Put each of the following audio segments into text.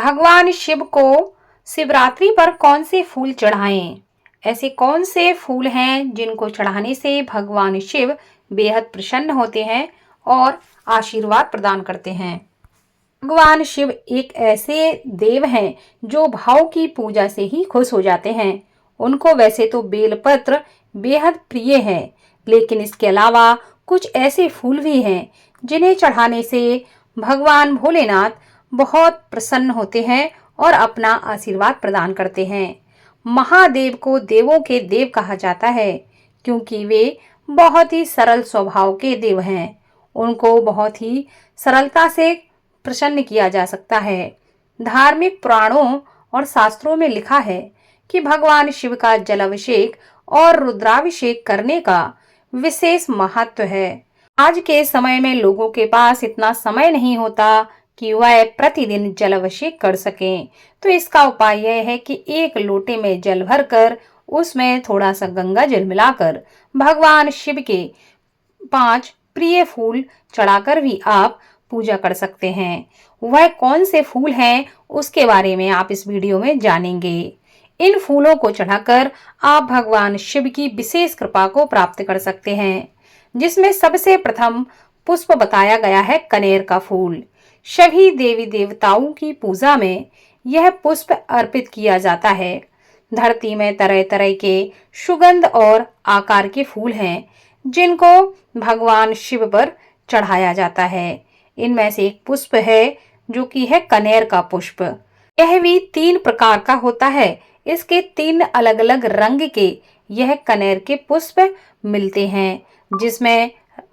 भगवान शिव को शिवरात्रि पर कौन से फूल चढ़ाएं? ऐसे कौन से फूल हैं जिनको चढ़ाने से भगवान शिव बेहद प्रसन्न होते हैं और आशीर्वाद प्रदान करते हैं? भगवान शिव एक ऐसे देव हैं जो भाव की पूजा से ही खुश हो जाते हैं। उनको वैसे तो बेलपत्र बेहद प्रिय है, लेकिन इसके अलावा कुछ ऐसे फूल भी हैं जिन्हें चढ़ाने से भगवान भोलेनाथ बहुत प्रसन्न होते हैं और अपना आशीर्वाद प्रदान करते हैं। महादेव को देवों के देव कहा जाता है क्योंकि वे बहुत ही सरल स्वभाव के देव हैं। उनको बहुत ही सरलता से प्रसन्न किया जा सकता है। धार्मिक पुराणों और शास्त्रों में लिखा है कि भगवान शिव का जलाभिषेक और रुद्राभिषेक करने का विशेष महत्व है। आज के समय में लोगों के पास इतना समय नहीं होता कि वह प्रतिदिन जलाभिषेक कर सकें, तो इसका उपाय यह है कि एक लोटे में जल भरकर उसमें थोड़ा सा गंगा जल मिलाकर भगवान शिव के 5 प्रिय फूल चढ़ाकर भी आप पूजा कर सकते हैं। वह कौन से फूल हैं उसके बारे में आप इस वीडियो में जानेंगे। इन फूलों को चढ़ाकर आप भगवान शिव की विशेष कृपा को प्राप्त कर सकते हैं, जिसमें सबसे प्रथम पुष्प बताया गया है कनेर का फूल। सभी देवी देवताओं की पूजा में यह पुष्प अर्पित किया जाता है। धरती में तरह तरह के सुगंध और आकार के फूल हैं जिनको भगवान शिव पर चढ़ाया जाता है। इनमें से एक पुष्प है जो कि है कनेर का पुष्प। यह भी 3 प्रकार का होता है। इसके 3 अलग अलग रंग के यह कनेर के पुष्प मिलते हैं, जिसमें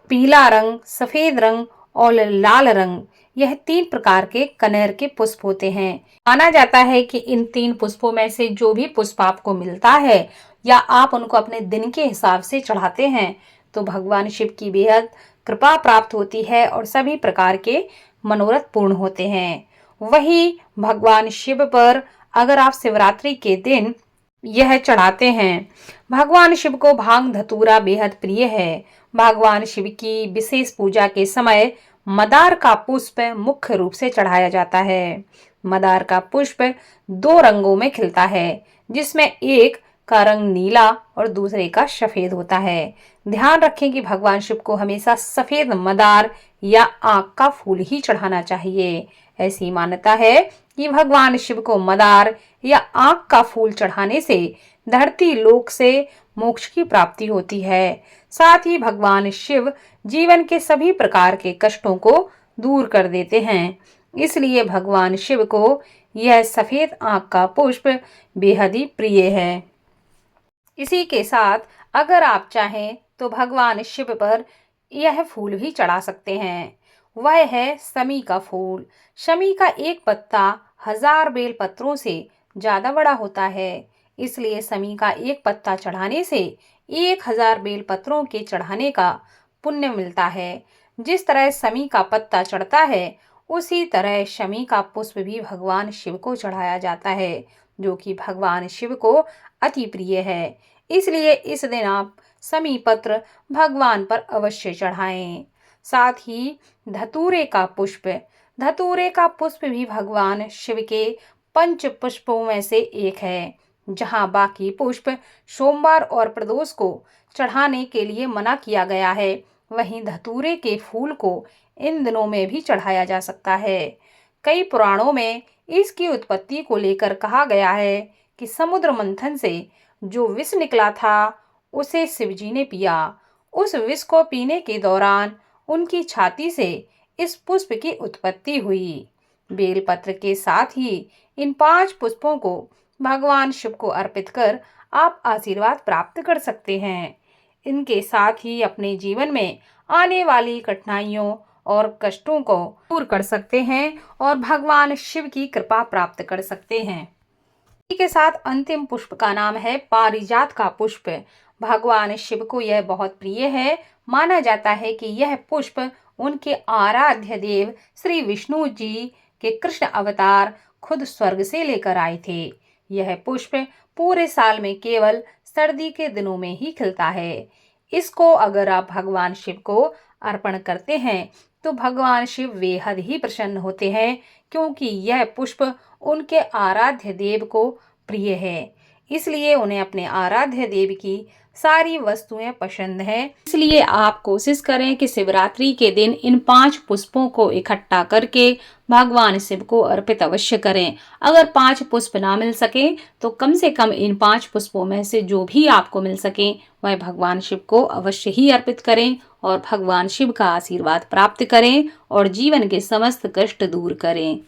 पीला रंग, सफेद रंग और लाल रंग, यह 3 प्रकार के कनेर के पुष्प होते हैं। माना जाता है कि इन 3 पुष्पों में से जो भी पुष्प आपको मिलता है या आप उनको अपने दिन के हिसाब से चढ़ाते हैं तो भगवान शिव की बेहद कृपा प्राप्त होती है और सभी प्रकार के मनोरथ पूर्ण होते हैं। वही भगवान शिव पर अगर आप शिवरात्रि के दिन यह चढ़ाते हैं, भगवान शिव को भांग धतूरा बेहद प्रिय है। भगवान शिव की विशेष पूजा के समय मदार का पुष्प मुख्य रूप से चढ़ाया जाता है। मदार का पुष्प 2 रंगों में खिलता है, जिसमें एक का रंग नीला और दूसरे का सफेद होता है। ध्यान रखें कि भगवान शिव को हमेशा सफेद मदार या आक का फूल ही चढ़ाना चाहिए। ऐसी मान्यता है कि भगवान शिव को मदार या आक का फूल चढ़ाने से धरती लोक से मोक्ष की प्राप्ति होती है। साथ ही भगवान शिव जीवन के सभी प्रकार के कष्टों को दूर कर देते हैं। इसलिए भगवान शिव को यह सफेद आक का पुष्प बेहद ही प्रिय है। इसी के साथ अगर आप चाहें तो भगवान शिव पर यह फूल भी चढ़ा सकते हैं। वह है शमी का फूल। शमी का एक पत्ता 1000 बेल पत्रों से ज्यादा बड़ा होता है। इसलिए शमी का एक पत्ता चढ़ाने से 1000 बेल पत्रों के चढ़ाने का पुण्य मिलता है। जिस तरह शमी का पत्ता चढ़ता है उसी तरह शमी का पुष्प भी भगवान शिव को चढ़ाया जाता है, जो कि भगवान शिव को अति प्रिय है। इसलिए इस दिन आप शमी पत्र भगवान पर अवश्य चढ़ाएं। साथ ही धतूरे का पुष्प, धतूरे का पुष्प भी भगवान शिव के 5 पुष्पों में से एक है। जहां बाकी पुष्प सोमवार और प्रदोष को चढ़ाने के लिए मना किया गया है, वहीं धतूरे के फूल को इन दिनों में भी चढ़ाया जा सकता है। कई पुराणों में इसकी उत्पत्ति को लेकर कहा गया है कि समुद्र मंथन से जो विष निकला था उसे शिवजी ने पिया। उस विष को पीने के दौरान उनकी छाती से इस पुष्प की उत्पत्ति हुई। बेलपत्र के साथ ही इन 5 पुष्पों को भगवान शिव को अर्पित कर आप आशीर्वाद प्राप्त कर सकते हैं। इनके साथ ही अपने जीवन में आने वाली कठिनाइयों और कष्टों को दूर कर सकते हैं और भगवान शिव की कृपा प्राप्त कर सकते हैं। इसी के साथ अंतिम पुष्प का नाम है पारिजात का पुष्प। भगवान शिव को यह बहुत प्रिय है। माना जाता है कि यह पुष्प उनके आराध्य देव श्री विष्णु जी के कृष्ण अवतार खुद स्वर्ग से लेकर आए थे। यह पुष्प पूरे साल में केवल सर्दी के दिनों में ही खिलता है। इसको अगर आप भगवान शिव को अर्पण करते हैं तो भगवान शिव बेहद ही प्रसन्न होते हैं, क्योंकि यह पुष्प उनके आराध्य देव को प्रिय है। इसलिए उन्हें अपने आराध्य देव की सारी वस्तुएं पसंद है। इसलिए आप कोशिश करें कि शिवरात्रि के दिन इन 5 पुष्पों को इकट्ठा करके भगवान शिव को अर्पित अवश्य करें। अगर 5 पुष्प ना मिल सके तो कम से कम इन 5 पुष्पों में से जो भी आपको मिल सके वह भगवान शिव को अवश्य ही अर्पित करें और भगवान शिव का आशीर्वाद प्राप्त करें और जीवन के समस्त कष्ट दूर करें।